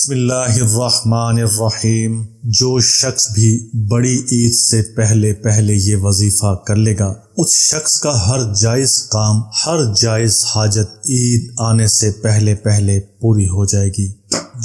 بسم اللہ الرحمن الرحیم۔ جو شخص بھی بڑی عید سے پہلے یہ وظیفہ کر لے گا، اس شخص کا ہر جائز کام، ہر جائز حاجت عید آنے سے پہلے پوری ہو جائے گی۔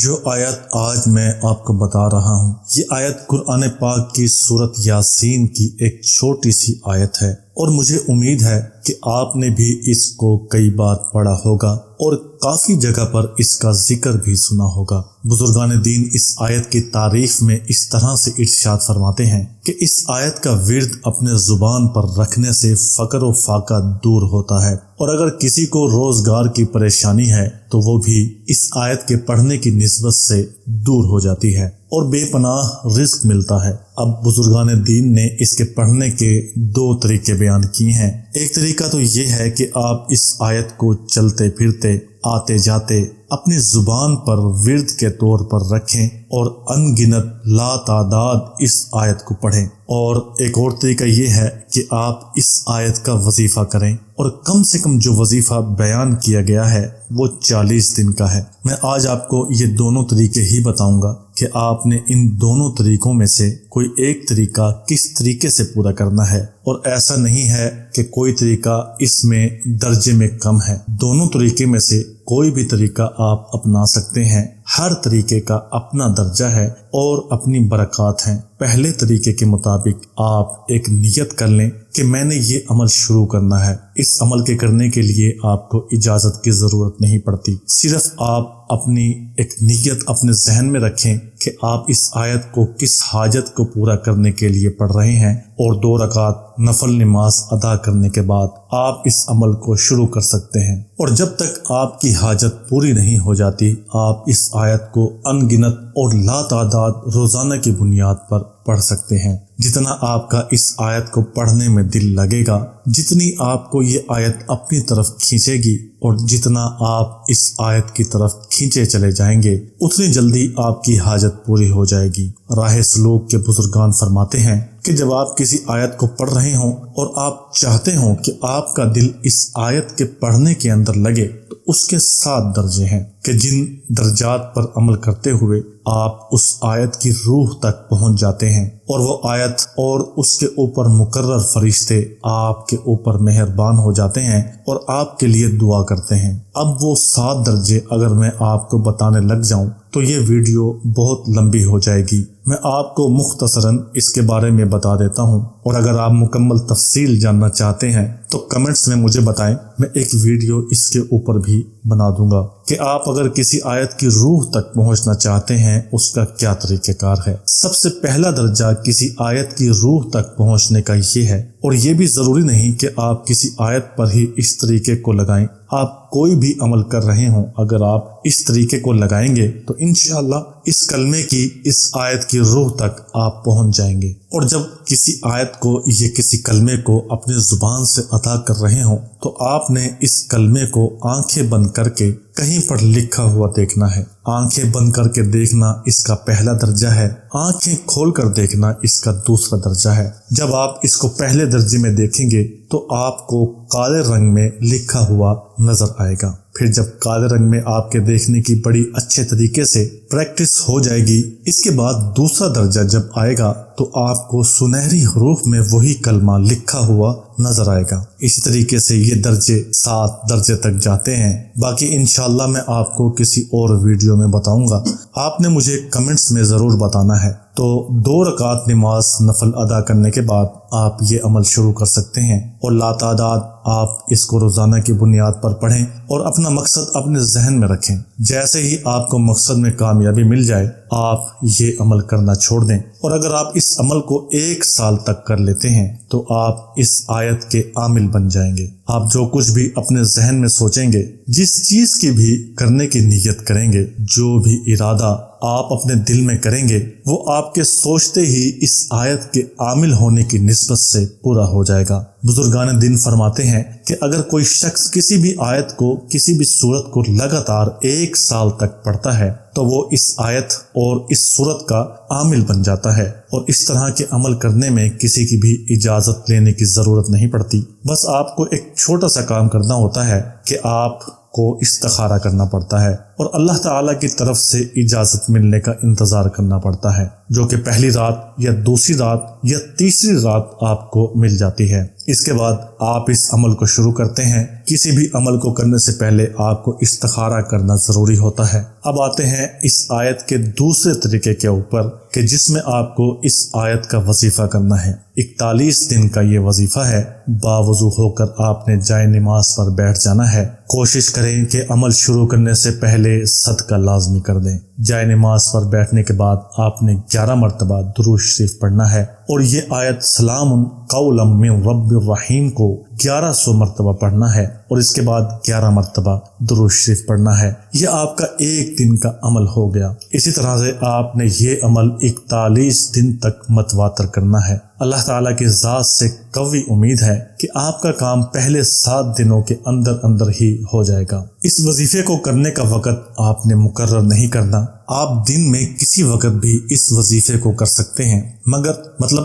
جو آیت آج میں آپ کو بتا رہا ہوں، یہ آیت قرآن پاک کی سورۃ یاسین کی ایک چھوٹی سی آیت ہے، اور مجھے امید ہے کہ آپ نے بھی اس کو کئی بار پڑھا ہوگا اور کافی جگہ پر اس کا ذکر بھی سنا ہوگا۔ بزرگان دین اس آیت کی تعریف میں اس طرح سے ارشاد فرماتے ہیں کہ اس آیت کا ورد اپنے زبان پر رکھنے سے فقر و فاقہ دور ہوتا ہے، اور اگر کسی کو روزگار کی پریشانی ہے تو وہ بھی اس آیت کے پڑھنے کی نسبت سے دور ہو جاتی ہے اور بے پناہ رزق ملتا ہے۔ اب بزرگان دین نے اس کے پڑھنے کے دو طریقے بیان کیے ہیں۔ ایک طریقہ تو یہ ہے کہ آپ اس آیت کو چلتے پھرتے، آتے جاتے اپنی زبان پر ورد کے طور پر رکھیں اور ان گنت لا تعداد اس آیت کو پڑھیں، اور ایک اور طریقہ یہ ہے کہ آپ اس آیت کا وظیفہ کریں، اور کم سے کم جو وظیفہ بیان کیا گیا ہے وہ 40 دن کا ہے۔ میں آج آپ کو یہ دونوں طریقے ہی بتاؤں گا کہ آپ نے ان دونوں طریقوں میں سے کوئی ایک طریقہ کس طریقے سے پورا کرنا ہے، اور ایسا نہیں ہے کہ کوئی طریقہ اس میں درجے میں کم ہے۔ دونوں طریقے میں سے کوئی بھی طریقہ آپ اپنا سکتے ہیں۔ ہر طریقے کا اپنا درجہ ہے اور اپنی برکات ہیں۔ پہلے طریقے کے مطابق آپ ایک نیت کر لیں کہ میں نے یہ عمل شروع کرنا ہے۔ اس عمل کے کرنے کے لیے آپ کو اجازت کی ضرورت نہیں پڑتی، صرف آپ اپنی ایک نیت اپنے ذہن میں رکھیں کہ آپ اس آیت کو کس حاجت کو پورا کرنے کے لیے پڑھ رہے ہیں، اور 2 رکعت نفل نماز ادا کرنے کے بعد آپ اس عمل کو شروع کر سکتے ہیں۔ اور جب تک آپ کی حاجت پوری نہیں ہو جاتی، آپ اس آیت کو ان گنت اور لا تعداد روزانہ کی بنیاد پر پڑھ سکتے ہیں۔ جتنا آپ کا اس آیت کو پڑھنے میں دل لگے گا، جتنی آپ کو یہ آیت اپنی طرف کھینچے گی، اور جتنا آپ اس آیت کی طرف کھینچے چلے جائیں گے، اتنی جلدی آپ کی حاجت پوری ہو جائے گی۔ راہ سلوک کے بزرگان فرماتے ہیں کہ جب آپ کسی آیت کو پڑھ رہے ہوں اور آپ چاہتے ہوں کہ آپ کا دل اس آیت کے پڑھنے کے اندر لگے، تو اس کے 7 درجے ہیں کہ جن درجات پر عمل کرتے ہوئے آپ اس آیت کی روح تک پہنچ جاتے ہیں، اور وہ آیت اور اس کے اوپر مقرر فرشتے آپ کے اوپر مہربان ہو جاتے ہیں اور آپ کے لیے دعا کرتے ہیں۔ اب وہ 7 درجے اگر میں آپ کو بتانے لگ جاؤں تو یہ ویڈیو بہت لمبی ہو جائے گی۔ میں آپ کو مختصراً اس کے بارے میں بتا دیتا ہوں، اور اگر آپ مکمل تفصیل جاننا چاہتے ہیں تو کمنٹس میں مجھے بتائیں، میں ایک ویڈیو اس کے اوپر بھی بنا دوں گا کہ آپ اگر کسی آیت کی روح تک پہنچنا چاہتے ہیں اس کا کیا طریقہ کار ہے۔ سب سے پہلا درجہ کسی آیت کی روح تک پہنچنے کا یہ ہے، اور یہ بھی ضروری نہیں کہ آپ کسی آیت پر ہی اس طریقے کو لگائیں۔ آپ کوئی بھی عمل کر رہے ہوں، اگر آپ اس طریقے کو لگائیں گے تو انشاءاللہ اس کلمے کی، اس آیت کی روح تک آپ پہنچ جائیں گے۔ اور جب کسی آیت کو یا کسی کلمے کو اپنے زبان سے ادا کر رہے ہوں تو آپ نے اس کلمے کو آنکھیں بند کر کے کہیں پر لکھا ہوا دیکھنا ہے۔ آنکھیں بند کر کے دیکھنا اس کا پہلا درجہ ہے، آنکھیں کھول کر دیکھنا اس کا دوسرا درجہ ہے۔ جب آپ اس کو پہلے درجے میں دیکھیں گے تو آپ کو کالے رنگ میں لکھا ہوا نظر آئے گا۔ پھر جب کالے رنگ میں آپ کے دیکھنے کی بڑی اچھے طریقے سے پریکٹس ہو جائے گی، اس کے بعد دوسرا درجہ جب آئے گا تو آپ کو سنہری حروف میں وہی کلمہ لکھا ہوا نظر آئے گا۔ اسی طریقے سے یہ درجے 7 درجے تک جاتے ہیں۔ باقی انشاءاللہ میں آپ کو کسی اور ویڈیو میں بتاؤں گا۔ آپ نے مجھے کمنٹس میں ضرور بتانا ہے۔ تو 2 رکعت نماز نفل ادا کرنے کے بعد آپ یہ عمل شروع کر سکتے ہیں، اور لا تعداد آپ اس کو روزانہ کی بنیاد پر پڑھیں اور اپنا مقصد اپنے ذہن میں رکھیں۔ جیسے ہی آپ کو مقصد میں کامیابی مل جائے، آپ یہ عمل کرنا چھوڑ دیں، اور اگر آپ اس عمل کو 1 سال تک کر لیتے ہیں تو آپ اس آیت کے عامل بن جائیں گے۔ آپ جو کچھ بھی اپنے ذہن میں سوچیں گے، جس چیز کی بھی کرنے کی نیت کریں گے، جو بھی ارادہ آپ اپنے دل میں کریں گے، وہ آپ کے سوچتے ہی اس آیت کے عامل ہونے کی نسبت سے پورا ہو جائے گا۔ بزرگان دین فرماتے ہیں کہ اگر کوئی شخص کسی بھی آیت کو، کسی بھی سورت کو لگاتار 1 سال تک پڑھتا ہے تو وہ اس آیت اور اس سورت کا عامل بن جاتا ہے، اور اس طرح کے عمل کرنے میں کسی کی بھی اجازت لینے کی ضرورت نہیں پڑتی۔ بس آپ کو ایک چھوٹا سا کام کرنا ہوتا ہے کہ آپ کو استخارہ کرنا پڑتا ہے اور اللہ تعالیٰ کی طرف سے اجازت ملنے کا انتظار کرنا پڑتا ہے، جو کہ پہلی رات یا دوسری رات یا تیسری رات آپ کو مل جاتی ہے۔ اس کے بعد آپ اس عمل کو شروع کرتے ہیں۔ کسی بھی عمل کو کرنے سے پہلے آپ کو استخارہ کرنا ضروری ہوتا ہے۔ اب آتے ہیں اس آیت کے دوسرے طریقے کے اوپر کہ جس میں آپ کو اس آیت کا وظیفہ کرنا ہے۔ 41 دن کا یہ وظیفہ ہے۔ باوضو ہو کر آپ نے جائے نماز پر بیٹھ جانا ہے۔ کوشش کریں کہ عمل شروع کرنے سے پہلے صدقہ لازمی کر دیں۔ جائے نماز پر بیٹھنے کے بعد آپ نے 11 مرتبہ درود شریف پڑھنا ہے، اور یہ آیت سلام قولا من رب الرحیم کو 1100 مرتبہ پڑھنا ہے، اور اس کے بعد 11 مرتبہ درود شریف پڑھنا ہے۔ یہ آپ کا ایک دن کا عمل ہو گیا۔ اسی طرح سے آپ نے یہ عمل 41 دن تک متواتر کرنا ہے۔ اللہ تعالیٰ کی ذات سے قوی امید ہے کہ آپ کا کام پہلے 7 دنوں کے اندر ہی ہو جائے گا۔ اس وظیفے کو کرنے کا وقت آپ نے مقرر نہیں کرنا۔ آپ دن میں کسی وقت بھی اس وظیفے کو کر سکتے ہیں، مگر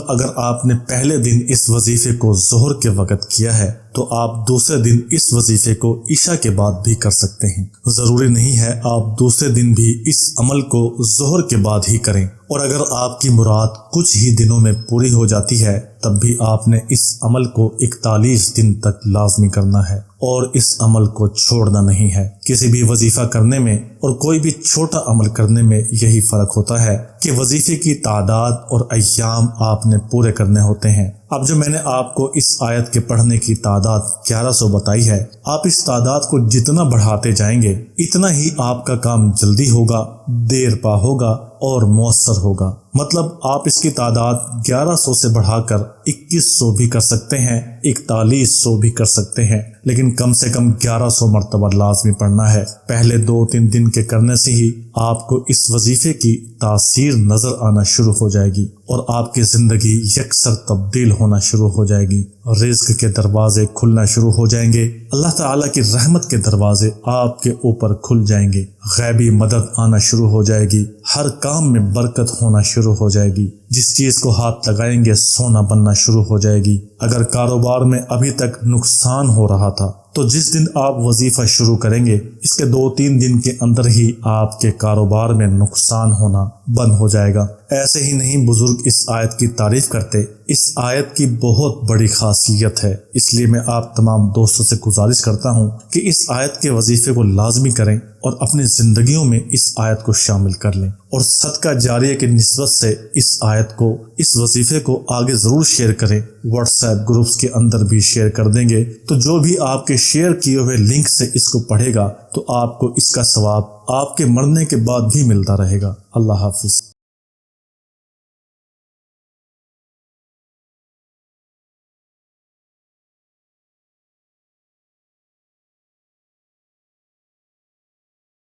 اگر آپ نے پہلے دن اس وظیفے کو ظہر کے وقت کیا ہے تو آپ دوسرے دن اس وظیفے کو عشاء کے بعد بھی کر سکتے ہیں۔ ضروری نہیں ہے آپ دوسرے دن بھی اس عمل کو ظہر کے بعد ہی کریں، اور اگر آپ کی مراد کچھ ہی دنوں میں پوری ہو جاتی ہے تب بھی آپ نے اس عمل کو 41 دن تک لازمی کرنا ہے اور اس عمل کو چھوڑنا نہیں ہے۔ کسی بھی وظیفہ کرنے میں اور کوئی بھی چھوٹا عمل کرنے میں یہی فرق ہوتا ہے کہ وظیفے کی تعداد اور ایام آپ نے پورے کرنے ہوتے ہیں۔ اب جو میں نے آپ کو اس آیت کے پڑھنے کی تعداد 1100 بتائی ہے، آپ اس تعداد کو جتنا بڑھاتے جائیں گے اتنا ہی آپ کا کام جلدی ہوگا، دیر پا ہوگا اور مؤثر ہوگا۔ آپ اس کی تعداد 1100 سے بڑھا کر 2100 بھی کر سکتے ہیں، 4100 بھی کر سکتے ہیں، لیکن کم سے کم 1100 مرتبہ لازمی پڑھنا ہے۔ پہلے 2-3 دن کے کرنے سے ہی آپ کو اس وظیفے کی تاثیر نظر آنا شروع ہو جائے گی اور آپ کی زندگی یکسر تبدیل ہونا شروع ہو جائے گی۔ رزق کے دروازے کھلنا شروع ہو جائیں گے، اللہ تعالیٰ کی رحمت کے دروازے آپ کے اوپر کھل جائیں گے، غیبی مدد آنا شروع ہو جائے گی، ہر کام میں برکت ہونا شروع ہو جائے گی، جس چیز کو ہاتھ لگائیں گے سونا بننا شروع ہو جائے گی۔ اگر کاروبار میں ابھی تک نقصان ہو رہا تھا تو جس دن آپ وظیفہ شروع کریں گے اس کے 2-3 دن کے اندر ہی آپ کے کاروبار میں نقصان ہونا بند ہو جائے گا۔ ایسے ہی نہیں بزرگ اس آیت کی تعریف کرتے، اس آیت کی بہت بڑی خاصیت ہے، اس لیے میں آپ تمام دوستوں سے گزارش کرتا ہوں کہ اس آیت کے وظیفے کو لازمی کریں اور اپنی زندگیوں میں اس آیت کو شامل کر لیں، اور صدقہ جاریہ کی نسبت سے اس آیت کو، اس وظیفے کو آگے ضرور شیئر کریں۔ واٹس ایپ گروپس کے اندر بھی شیئر کر دیں گے تو جو بھی آپ کے شیئر کیے ہوئے لنک سے اس کو پڑھے گا تو آپ کو اس کا ثواب آپ کے مرنے کے بعد بھی ملتا رہے گا۔ اللہ حافظ۔